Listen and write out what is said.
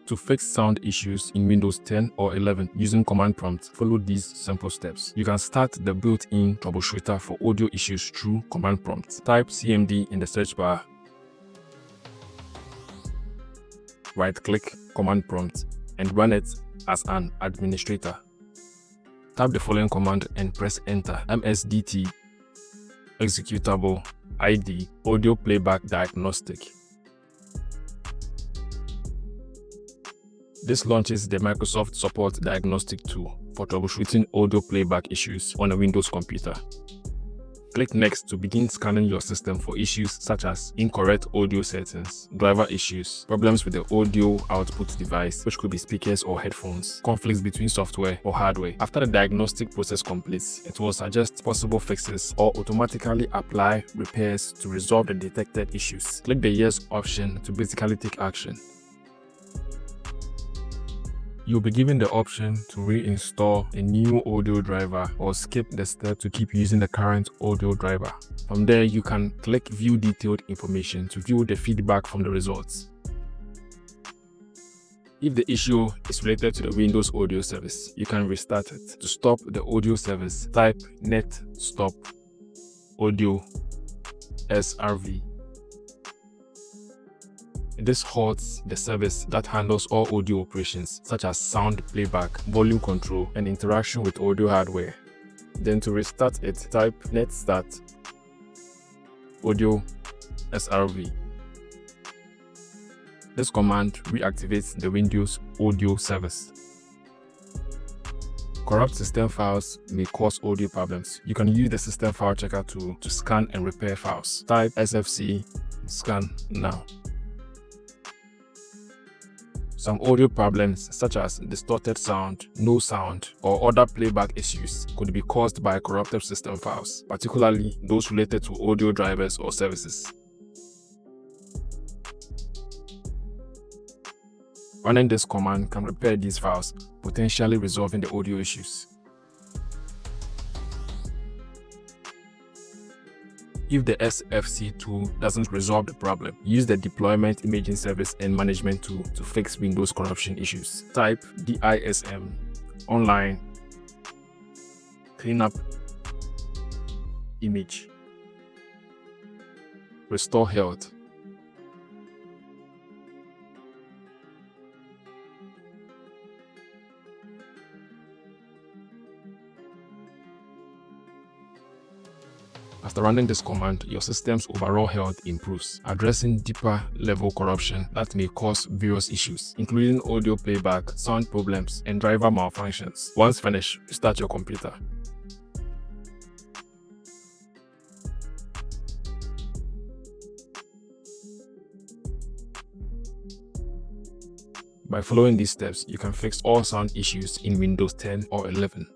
To fix sound issues in Windows 10 or 11 using command prompt, follow these simple steps. You can start the built-in troubleshooter for audio issues through command prompt. Type CMD in the search bar. Right-click command prompt and run it as an administrator. Type the following command and press enter. msdt executable ID AudioPlaybackDiagnostic. This launches the Microsoft Support Diagnostic Tool for troubleshooting audio playback issues on a Windows computer. Click Next to begin scanning your system for issues such as incorrect audio settings, driver issues, problems with the audio output device, which could be speakers or headphones, conflicts between software or hardware. After the diagnostic process completes, it will suggest possible fixes or automatically apply repairs to resolve the detected issues. Click the Yes option to basically take action. You'll be given the option to reinstall a new audio driver or skip the step to keep using the current audio driver. From there, you can click View Detailed Information to view the feedback from the results. If the issue is related to the Windows audio service, you can restart it. To stop the audio service, type net stop audiosrv. This halts the service that handles all audio operations such as sound playback, volume control, and interaction with audio hardware. Then to restart it, type net start audiosrv. This command reactivates the Windows audio service. Corrupt system files may cause audio problems. You can use the system file checker tool to scan and repair files. Type sfc scan now. Some audio problems such as distorted sound, no sound, or other playback issues could be caused by corrupted system files, particularly those related to audio drivers or services. Running this command can repair these files, potentially resolving the audio issues. If the SFC tool doesn't resolve the problem, use the Deployment Imaging Service and Management tool to fix Windows corruption issues. Type DISM online cleanup image restore health. After running this command, your system's overall health improves, addressing deeper level corruption that may cause various issues, including audio playback, sound problems, and driver malfunctions. Once finished, restart your computer. By following these steps, you can fix all sound issues in Windows 10 or 11.